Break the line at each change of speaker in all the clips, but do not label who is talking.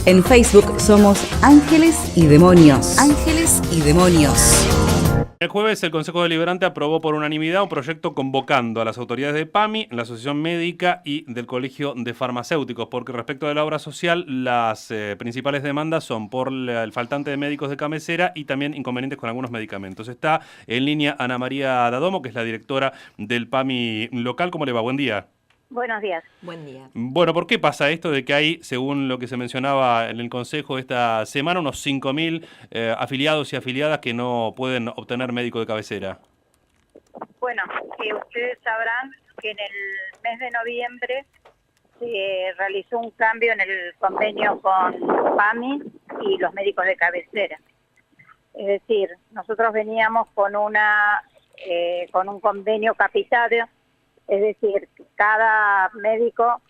En Facebook somos Ángeles y Demonios. Ángeles y Demonios.
El jueves el Consejo Deliberante aprobó por unanimidad un proyecto convocando a las autoridades de PAMI, la Asociación Médica y del Colegio de Farmacéuticos, porque respecto de la obra social, las principales demandas son por el faltante de médicos de cabecera y también inconvenientes con algunos medicamentos. Está en línea Ana María Dadomo, que es la directora del PAMI local. ¿Cómo le va? Buen día.
Buenos días.
Buen día.
Bueno, ¿por qué pasa esto de que hay, según lo que se mencionaba en el Consejo esta semana, unos 5.000 afiliados y afiliadas que no pueden obtener médico de cabecera?
Bueno, ustedes sabrán que en el mes de noviembre se realizó un cambio en el convenio con PAMI y los médicos de cabecera. Es decir, nosotros veníamos con un convenio capitario, es decir, cada médico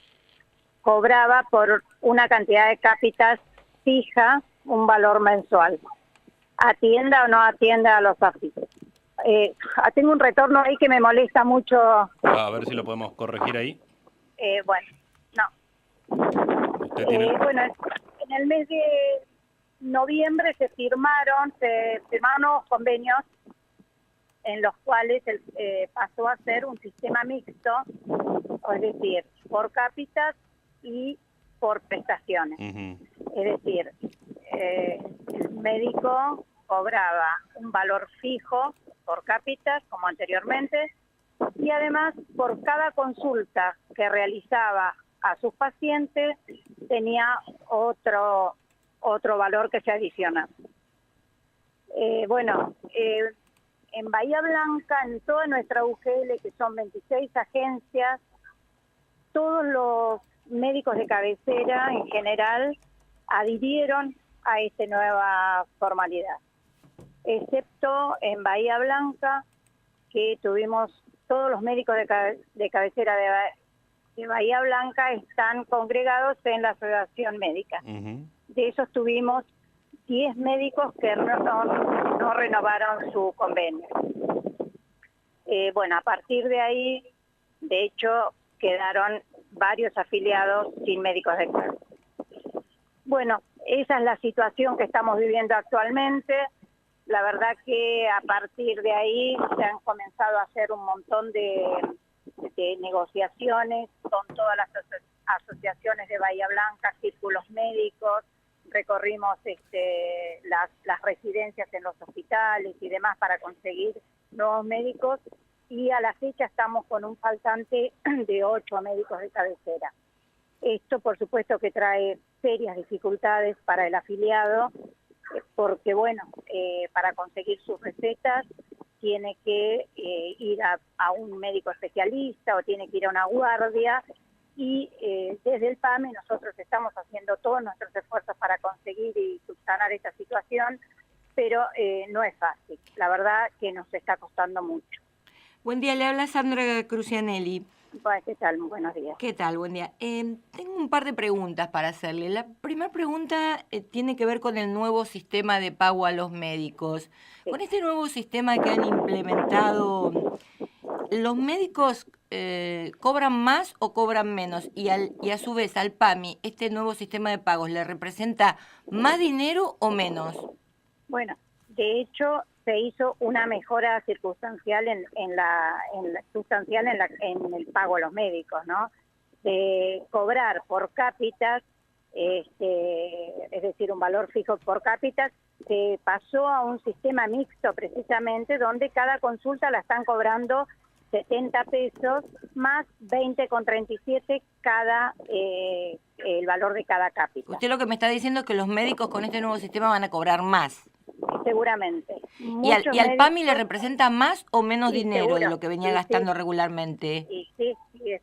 cobraba por una cantidad de cápitas fija un valor mensual. Atienda o no atienda a los afiliados. Tengo un retorno ahí que me molesta mucho.
A ver si lo podemos corregir ahí.
Bueno, no.
Usted tiene...
Bueno, en el mes de noviembre se firmaron los convenios en los cuales pasó a ser un sistema mixto, es decir, por cápitas y por prestaciones. Es decir, el médico cobraba un valor fijo por cápitas, como anteriormente, y además por cada consulta que realizaba a sus pacientes tenía otro valor que se adiciona. En Bahía Blanca, en toda nuestra UGL, que son 26 agencias, todos los médicos de cabecera en general adhirieron a esta nueva formalidad, excepto en Bahía Blanca, que tuvimos todos los médicos de cabecera de Bahía Blanca están congregados en la Asociación Médica. De esos tuvimos 10 médicos que no renovaron su convenio. A partir de ahí, de hecho, quedaron varios afiliados sin médicos de cabecera. Bueno, esa es la situación que estamos viviendo actualmente. La verdad que a partir de ahí se han comenzado a hacer un montón de negociaciones con todas las asociaciones de Bahía Blanca, círculos médicos, recorrimos las residencias en los hospitales y demás para conseguir nuevos médicos, y a la fecha estamos con un faltante de 8 médicos de cabecera. Esto, por supuesto, que trae serias dificultades para el afiliado, porque, para conseguir sus recetas tiene que ir a un médico especialista o tiene que ir a una guardia, y desde el PAMI nosotros estamos haciendo todos nuestros esfuerzos para conseguir y subsanar esta situación, pero no es fácil. La verdad que nos está costando mucho.
Buen día, le habla Sandra Crucianelli.
¿Qué tal? Buenos días.
¿Qué tal? Buen día. Tengo un par de preguntas para hacerle. La primera pregunta tiene que ver con el nuevo sistema de pago a los médicos. Sí. Con este nuevo sistema que han implementado, ¿los médicos cobran más o cobran menos? Y a su vez al PAMI, ¿este nuevo sistema de pagos le representa más dinero o menos?
Bueno, de hecho se hizo una mejora circunstancial en el pago a los médicos, ¿no? De cobrar por cápitas, es decir, un valor fijo por cápitas, se pasó a un sistema mixto precisamente, donde cada consulta la están cobrando 70 pesos más 20,37 el valor de cada cápita.
Usted lo que me está diciendo es que los médicos con este nuevo sistema van a cobrar más.
Seguramente.
¿Y al PAMI le representa más o menos dinero
seguro,
de lo que venía gastando regularmente?
Sí,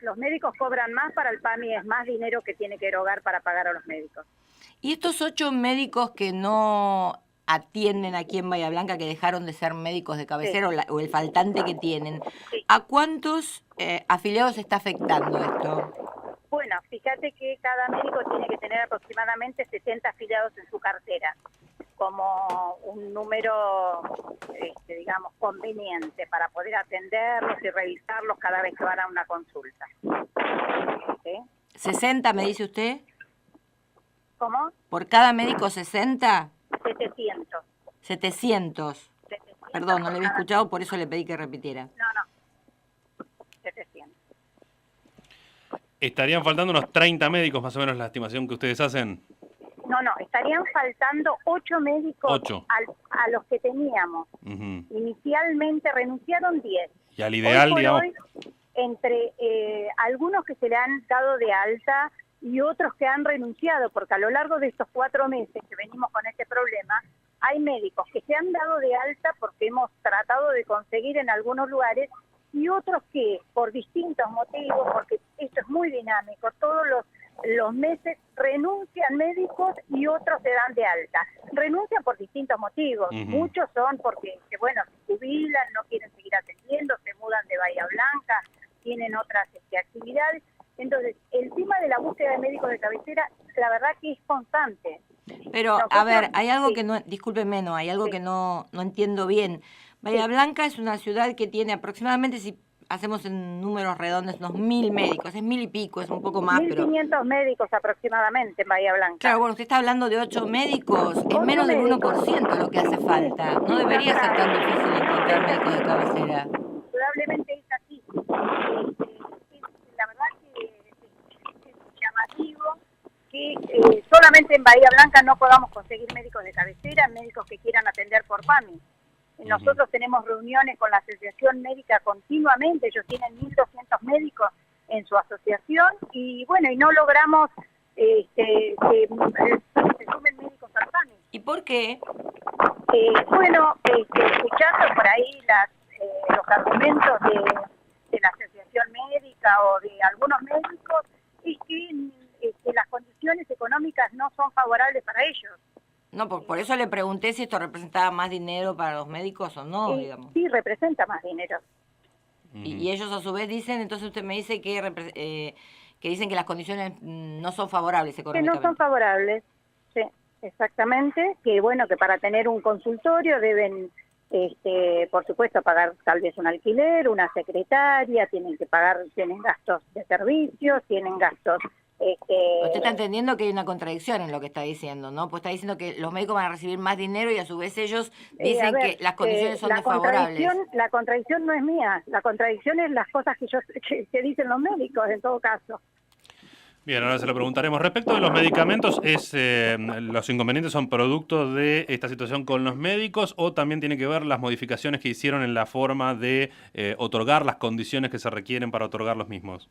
los médicos cobran más, para el PAMI es más dinero que tiene que erogar para pagar a los médicos.
¿Y estos 8 médicos que no atienden aquí en Bahía Blanca, que dejaron de ser médicos de cabecera, o el faltante que tienen, ¿a cuántos afiliados está afectando esto?
Bueno, fíjate que cada médico tiene que tener aproximadamente 70 afiliados en su cartera, como un número, conveniente para poder atenderlos y revisarlos cada vez que van a una consulta. ¿Sí?
¿60 me dice usted?
¿Cómo?
¿Por cada médico 60?
700.
700.
700
Perdón, no le había
por cada-
escuchado, por eso le pedí que repitiera.
No, 700.
Estarían faltando unos 30 médicos, más o menos, la estimación que ustedes hacen.
No, estarían faltando 8 médicos
8.
a los que teníamos.
Ujú.
Inicialmente renunciaron 10.
Y al ideal,
Hoy por
digamos...
hoy, entre algunos que se le han dado de alta y otros que han renunciado, porque a lo largo de estos 4 meses que venimos con este problema, hay médicos que se han dado de alta porque hemos tratado de conseguir en algunos lugares y otros que por distintos motivos, porque esto es muy dinámico, todos los meses renuncian médicos y otros se dan de alta. Renuncian por distintos motivos.
Ujú.
Muchos son porque, bueno, se jubilan, no quieren seguir atendiendo, se mudan de Bahía Blanca, tienen otras actividades. Entonces, el tema de la búsqueda de médicos de cabecera, la verdad que es constante.
Pero, a
Nosotros-
ver, hay algo
sí.
que no, discúlpeme, no, hay algo
Sí.
que no entiendo bien. Bahía
Sí.
Blanca es una ciudad que tiene aproximadamente, si hacemos en números redondos, unos 1000 médicos, es 1000 y pico, es un poco más, pero...
1.500 médicos aproximadamente en Bahía Blanca.
Claro, bueno, usted está hablando de 8 médicos, es
8
menos del
médicos.
1% lo que hace falta. No debería ser tan difícil encontrar médicos de cabecera.
Indudablemente es así. La verdad que es llamativo que solamente en Bahía Blanca no podamos conseguir médicos de cabecera, médicos que quieran atender por PAMI. Nosotros tenemos reuniones con la Asociación Médica continuamente, ellos tienen 1.200 médicos en su asociación y bueno, y no logramos que se sumen médicos al PAMI.
¿Y por qué?
Bueno, escuchando por ahí los argumentos de la Asociación Médica o de algunos médicos, es que las condiciones económicas no son favorables para ellos.
No, por eso le pregunté si esto representaba más dinero para los médicos o no, digamos.
Sí, representa más dinero.
Y ellos a su vez dicen, entonces usted me dice que dicen que las condiciones no son favorables
Que
económicamente.
no son favorables, sí, exactamente, que bueno, que para tener un consultorio deben, por supuesto, pagar tal vez un alquiler, una secretaria, tienen gastos de servicios, tienen gastos...
Usted está entendiendo que hay una contradicción en lo que está diciendo, ¿no? Pues está diciendo que los médicos van a recibir más dinero y a su vez ellos dicen
a ver,
que las condiciones son desfavorables.
La contradicción no es mía, la contradicción es las cosas que dicen los médicos en todo caso.
Bien, ahora se lo preguntaremos. Respecto de los medicamentos, ¿los inconvenientes son producto de esta situación con los médicos o también tiene que ver las modificaciones que hicieron en la forma de otorgar las condiciones que se requieren para otorgar los mismos?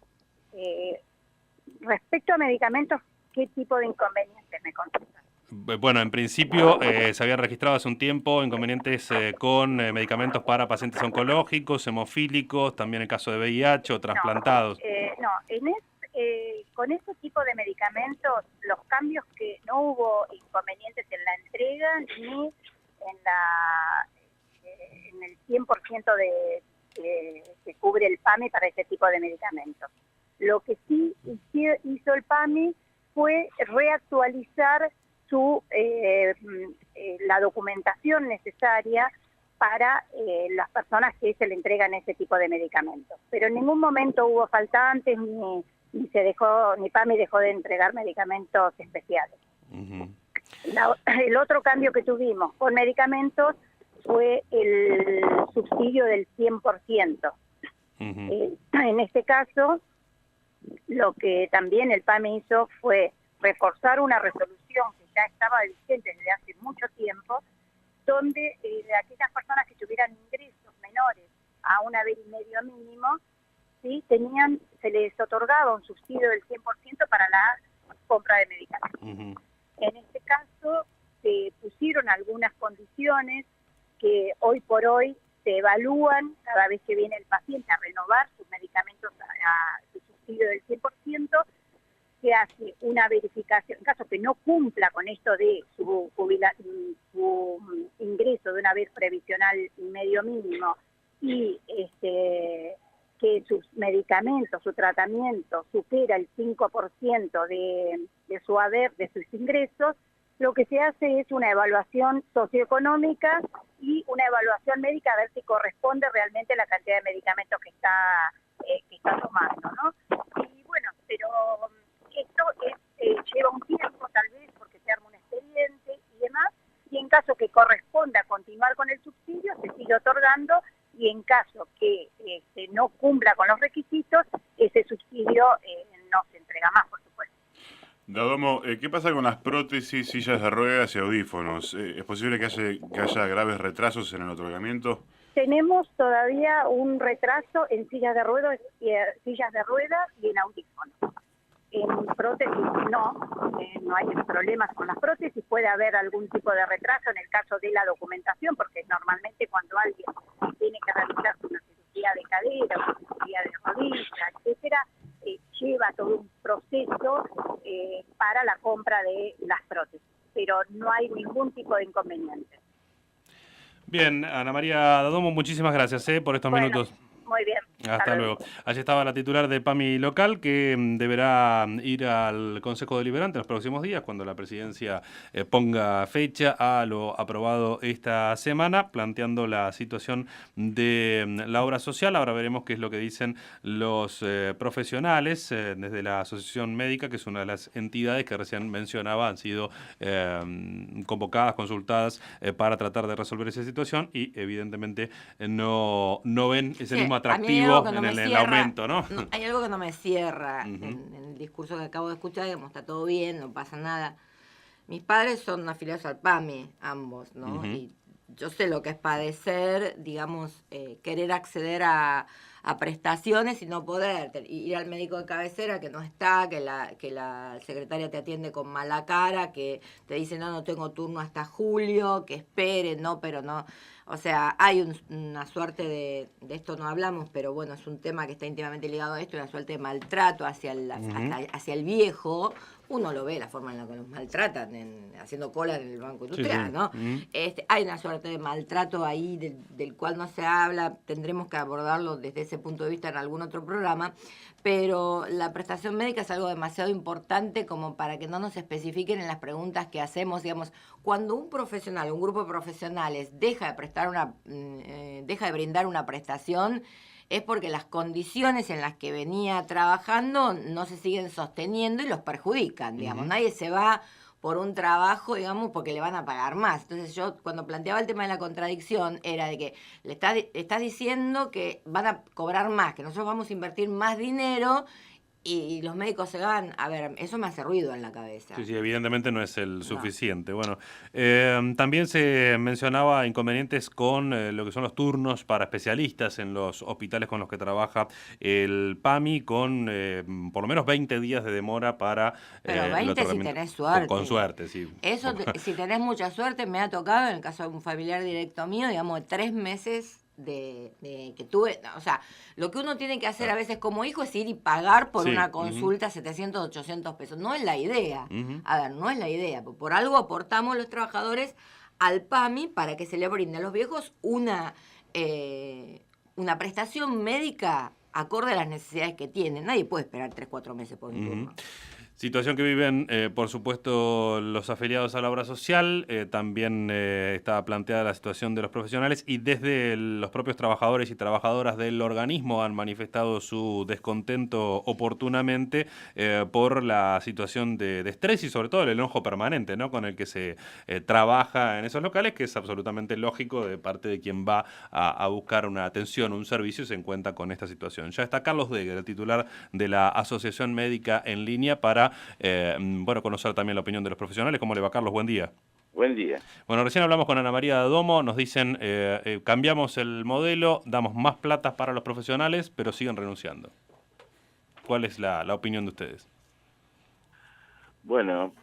Respecto a medicamentos, ¿qué tipo de inconvenientes me contestan?
Bueno, en principio se habían registrado hace un tiempo inconvenientes con medicamentos para pacientes oncológicos, hemofílicos, también el caso de VIH o trasplantados.
Con ese tipo de medicamentos, los cambios que no hubo inconvenientes en la entrega ni en el 100% que cubre el PAMI para ese tipo de medicamentos. Lo que sí hizo el PAMI fue reactualizar la documentación necesaria para las personas que se le entregan ese tipo de medicamentos. Pero en ningún momento hubo faltantes ni PAMI dejó de entregar medicamentos especiales.
Uh-huh.
El otro cambio que tuvimos con medicamentos fue el subsidio del 100%. Uh-huh. En este caso, lo que también el PAMI hizo fue reforzar una resolución que ya estaba vigente desde hace mucho tiempo, donde aquellas personas que tuvieran ingresos menores a un haber y medio mínimo, ¿sí? Se les otorgaba un subsidio del 100% para la compra de medicamentos. Uh-huh. En este caso, se pusieron algunas condiciones que hoy por hoy se evalúan cada vez que viene el paciente a renovar sus medicamentos a su subsidio del 100%, se hace una verificación, en caso que no cumpla con esto de su ingreso de un haber previsional y medio mínimo y que sus medicamentos, su tratamiento supera el 5% de su haber, de sus ingresos, lo que se hace es una evaluación socioeconómica y una evaluación médica a ver si corresponde realmente la cantidad de medicamentos que está tomando, ¿no? Y bueno, pero esto lleva un tiempo tal vez, con el subsidio, se sigue otorgando y en caso que no cumpla con los requisitos, ese subsidio no se entrega más, por supuesto.
Dadomo, ¿qué pasa con las prótesis, sillas de ruedas y audífonos? ¿Es posible que haya graves retrasos en el otorgamiento?
Tenemos todavía un retraso en sillas de ruedas y en audífonos. En prótesis no hay problemas con las prótesis, puede haber algún tipo de retraso en el caso de la documentación, porque normalmente cuando alguien tiene que realizarse una cirugía de cadera, una cirugía de rodilla, etcétera, lleva todo un proceso para la compra de las prótesis, pero no hay ningún tipo de inconveniente.
Bien, Ana María Dadomo, muchísimas gracias por estos minutos.
Muy bien.
Hasta luego. Allí estaba la titular de PAMI local que deberá ir al Consejo Deliberante en los próximos días cuando la presidencia ponga fecha a lo aprobado esta semana, planteando la situación de la obra social. Ahora veremos qué es lo que dicen los profesionales desde la Asociación Médica, que es una de las entidades que recién mencionaba, han sido convocadas, consultadas para tratar de resolver esa situación y evidentemente no ven ese mismo atractivo en el aumento, ¿no?
Hay algo que no me cierra en el discurso que acabo de escuchar, digamos, está todo bien, no pasa nada. Mis padres son afiliados al PAMI, ambos, ¿no? Y yo sé lo que es padecer, digamos, querer acceder a prestaciones y no poder, ir al médico de cabecera que no está, que la secretaria te atiende con mala cara, que te dice no tengo turno hasta julio, que espere, pero no. O sea, hay una suerte de esto no hablamos, pero bueno, es un tema que está íntimamente ligado a esto, una suerte de maltrato hacia el viejo. Uno lo ve, la forma en la que los maltratan, haciendo cola en el Banco Industrial, ¿no? Hay una suerte de maltrato ahí del cual no se habla, tendremos que abordarlo desde ese punto de vista en algún otro programa, pero la prestación médica es algo demasiado importante como para que no nos especifiquen en las preguntas que hacemos, digamos, cuando un profesional, un grupo de profesionales deja de brindar una prestación, es porque las condiciones en las que venía trabajando no se siguen sosteniendo y los perjudican, digamos. Nadie se va por un trabajo, digamos, porque le van a pagar más. Entonces yo, cuando planteaba el tema de la contradicción, era de que le estás diciendo que van a cobrar más, que nosotros vamos a invertir más dinero y los médicos se van. A ver, eso me hace ruido en la cabeza.
Sí, evidentemente no es el suficiente. Bueno, también se mencionaba inconvenientes con lo que son los turnos para especialistas en los hospitales con los que trabaja el PAMI, con por lo menos 20 días de demora para
Pero 20 si tenés suerte.
Con suerte, sí.
Eso, si tenés mucha suerte, me ha tocado, en el caso de un familiar directo mío, digamos, 3 meses de que tuve, o sea, lo que uno tiene que hacer a veces como hijo es ir y pagar por una consulta 700, 800 pesos. No es la idea. A ver, no es la idea. Por algo aportamos los trabajadores al PAMI para que se le brinde a los viejos una prestación médica acorde a las necesidades que tienen. Nadie puede esperar 3, 4 meses por un turno.
Situación que viven, por supuesto, los afiliados a la obra social. También está planteada la situación de los profesionales y desde los propios trabajadores y trabajadoras del organismo han manifestado su descontento oportunamente por la situación de estrés y sobre todo el enojo permanente, ¿no?, con el que se trabaja en esos locales, que es absolutamente lógico de parte de quien va a buscar una atención, un servicio y se encuentra con esta situación. Ya está Carlos Deger, el titular de la Asociación Médica en Línea, para conocer también la opinión de los profesionales. ¿Cómo le va, Carlos? Buen día.
Buen día.
Bueno, recién hablamos con Ana María Dadomo, nos dicen cambiamos el modelo, damos más plata para los profesionales, pero siguen renunciando. ¿Cuál es la opinión de ustedes?
Bueno,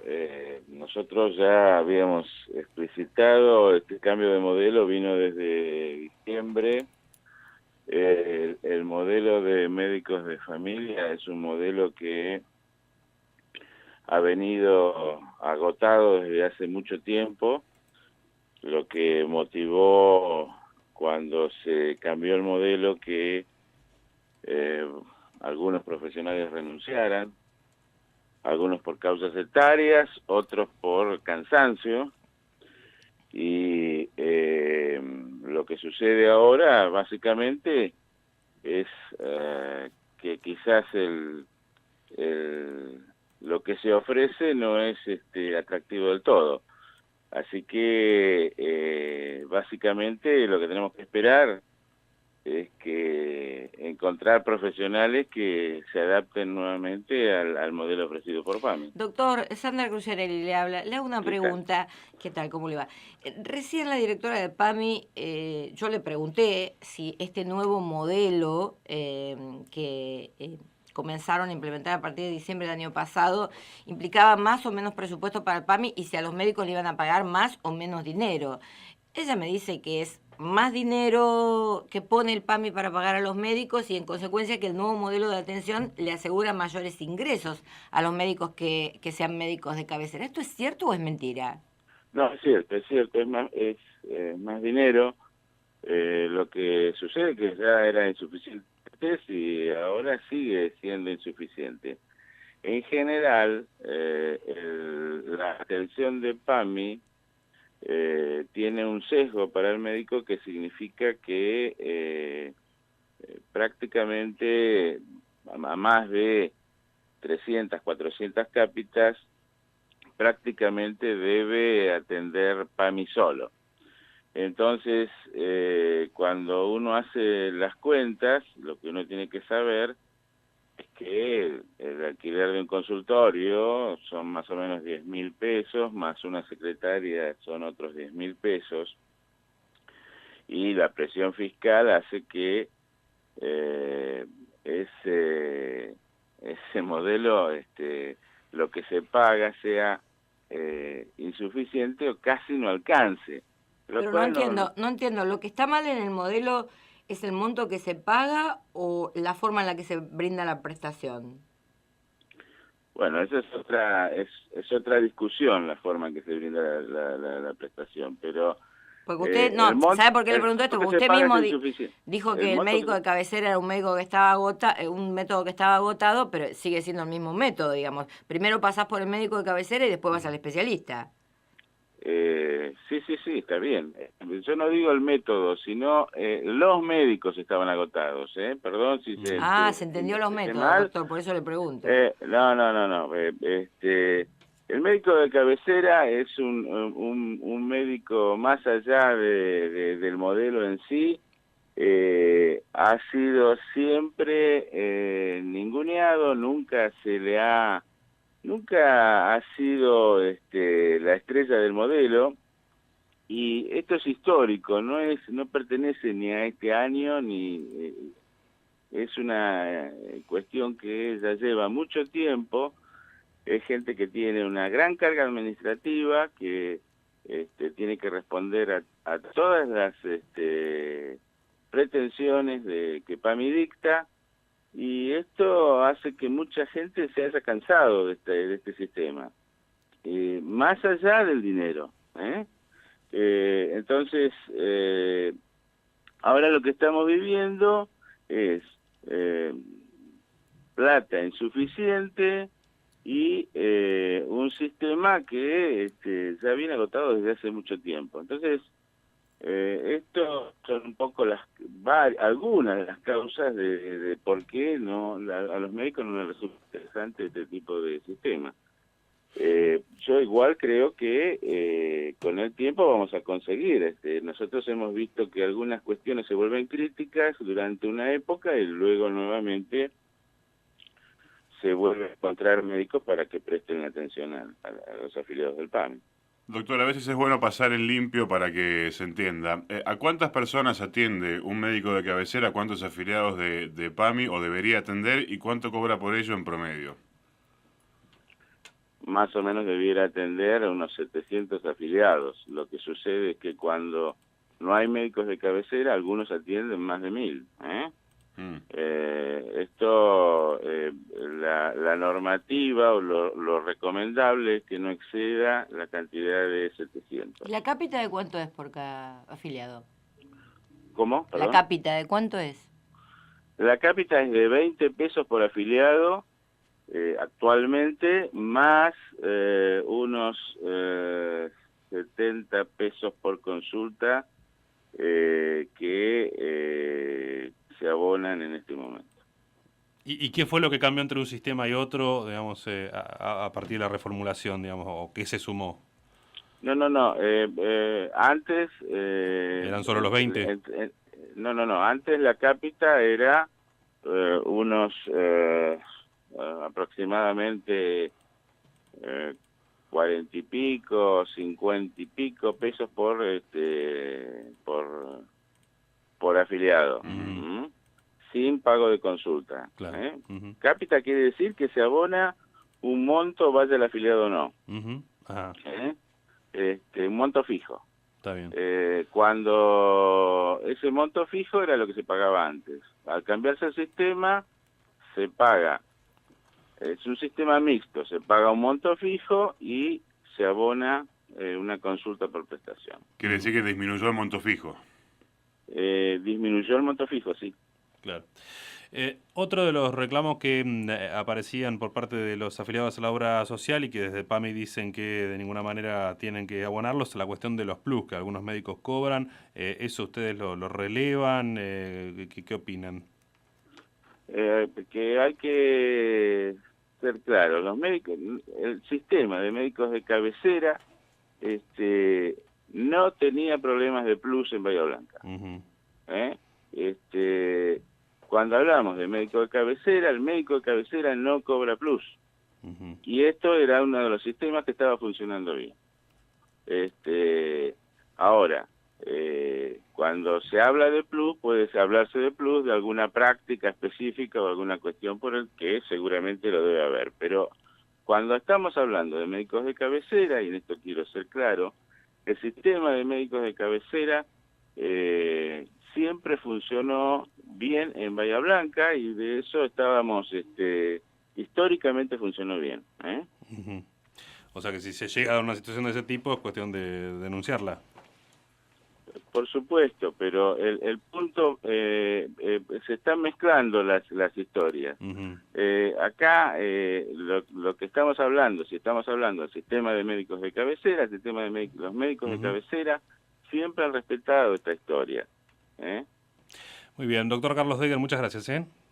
nosotros ya habíamos explicitado, este cambio de modelo vino desde diciembre. El modelo de médicos de familia es un modelo que ha venido agotado desde hace mucho tiempo, lo que motivó cuando se cambió el modelo que algunos profesionales renunciaran, algunos por causas etarias, otros por cansancio, y lo que sucede ahora básicamente es que quizás lo que se ofrece no es atractivo del todo. Así que básicamente lo que tenemos que esperar es que encontrar profesionales que se adapten nuevamente al modelo ofrecido por PAMI.
Doctor, Sandra Cruciarelli le habla. Le hago una
¿Qué tal?
pregunta. ¿Qué tal? ¿Cómo le va? Recién la directora de PAMI, yo le pregunté si este nuevo modelo que comenzaron a implementar a partir de diciembre del año pasado implicaba más o menos presupuesto para el PAMI y si a los médicos le iban a pagar más o menos dinero. Ella me dice que es más dinero que pone el PAMI para pagar a los médicos y en consecuencia que el nuevo modelo de atención le asegura mayores ingresos a los médicos que sean médicos de cabecera. ¿Esto es cierto o es mentira?
No, es cierto, más dinero. Lo que sucede es que ya era insuficiente y ahora sigue siendo insuficiente. En general, la atención de PAMI tiene un sesgo para el médico que significa que prácticamente a más de 300, 400 cápitas prácticamente debe atender PAMI solo. Entonces, cuando uno hace las cuentas, lo que uno tiene que saber es que el alquiler de un consultorio son más o menos 10.000 pesos, más una secretaria son otros 10.000 pesos, y la presión fiscal hace que ese modelo, lo que se paga sea insuficiente o casi no alcance.
Pero no entiendo, ¿lo que está mal en el modelo es el monto que se paga o la forma en la que se brinda la prestación?
Bueno, esa es otra discusión, la forma en que se brinda la prestación, pero
porque usted, ¿sabe por qué le pregunto esto? Porque usted mismo dijo que el médico de cabecera era un médico que estaba un método que estaba agotado, pero sigue siendo el mismo método, digamos. Primero pasás por el médico de cabecera y después vas al especialista.
Sí, está bien. Yo no digo el método, sino los médicos estaban agotados, Perdón si se...
se entendió los métodos, doctor, por eso le pregunto.
No. El médico de cabecera es un médico más allá del modelo en sí, ha sido siempre ninguneado, nunca ha sido la estrella del modelo, y esto es histórico, no pertenece ni a este año, es una cuestión que ya lleva mucho tiempo. Es gente que tiene una gran carga administrativa, que tiene que responder a todas las pretensiones que PAMI dicta, y esto hace que mucha gente se haya cansado de este sistema, más allá del dinero. Entonces, ahora lo que estamos viviendo es plata insuficiente y un sistema que ya viene agotado desde hace mucho tiempo. Entonces, esto son un poco algunas de las causas de por qué a los médicos no les resulta interesante este tipo de sistema. Yo igual creo que con el tiempo vamos a conseguir. Nosotros hemos visto que algunas cuestiones se vuelven críticas durante una época y luego nuevamente se vuelve a encontrar médicos para que presten atención a los afiliados del PAMI.
Doctor, a veces es bueno pasar en limpio para que se entienda. ¿A cuántas personas atiende un médico de cabecera? ¿Cuántos afiliados de PAMI o debería atender? ¿Y cuánto cobra por ello en promedio?
Más o menos debiera atender a unos 700 afiliados. Lo que sucede es que cuando no hay médicos de cabecera, algunos atienden más de 1.000. La normativa o lo recomendable es que no exceda la cantidad de 700.
¿Y la cápita de cuánto es por cada afiliado?
¿Cómo? ¿Perdón?
¿La cápita de cuánto es?
La cápita es de 20 pesos por afiliado actualmente, más unos 70 pesos por consulta que se abonan en este momento.
¿Y qué fue lo que cambió entre un sistema y otro, digamos, a partir de la reformulación, digamos, o qué se sumó?
No. Antes...
¿Eran solo los 20?
No. Antes la cápita era unos aproximadamente 40 y pico, 50 y pico pesos por afiliado.
Uh-huh.
Sin pago de consulta.
Claro. Uh-huh.
Cápita quiere decir que se abona un monto, vaya el afiliado o no.
Uh-huh. Ajá.
Un monto fijo.
Está bien.
Cuando ese monto fijo era lo que se pagaba antes. Al cambiarse el sistema, se paga. Es un sistema mixto. Se paga un monto fijo y se abona una consulta por prestación.
Quiere decir que disminuyó el monto fijo.
Disminuyó el monto fijo, sí.
Claro. Otro de los reclamos que aparecían por parte de los afiliados a la obra social y que desde PAMI dicen que de ninguna manera tienen que abonarlos es la cuestión de los plus que algunos médicos cobran. ¿Eso ustedes lo relevan? ¿Qué opinan?
Que hay que ser claro. Los médicos, el sistema de médicos de cabecera no tenía problemas de plus en Bahía Blanca.
Uh-huh.
Cuando hablamos de médico de cabecera, el médico de cabecera no cobra plus.
Uh-huh.
Y esto era uno de los sistemas que estaba funcionando bien. Ahora, cuando se habla de plus, puede hablarse de plus de alguna práctica específica o alguna cuestión por el que seguramente lo debe haber. Pero cuando estamos hablando de médicos de cabecera, y en esto quiero ser claro, el sistema de médicos de cabecera siempre funcionó bien en Bahía Blanca y de eso estábamos, históricamente funcionó bien.
Uh-huh. O sea que si se llega a una situación de ese tipo es cuestión de denunciarla.
Por supuesto, pero el punto, se están mezclando las historias.
Uh-huh.
Acá lo que estamos hablando, si estamos hablando del sistema de médicos de cabecera, el sistema de los médicos
uh-huh.
de cabecera siempre han respetado esta historia.
Muy bien, doctor Carlos Degger, muchas gracias.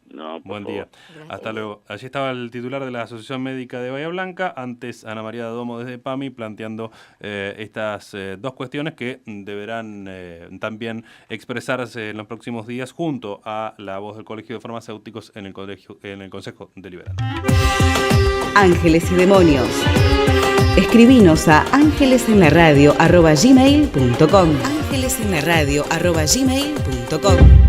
No,
buen
favor.
día. Hasta luego. Allí estaba el titular de la Asociación Médica de Bahía Blanca, antes Ana María Domo desde PAMI, planteando estas dos cuestiones que deberán también expresarse en los próximos días junto a la voz del Colegio de Farmacéuticos en el Consejo Deliberante.
Ángeles y demonios. Escribinos a angelesenlaradio@gmail.com. angelesenlaradio@gmail.com.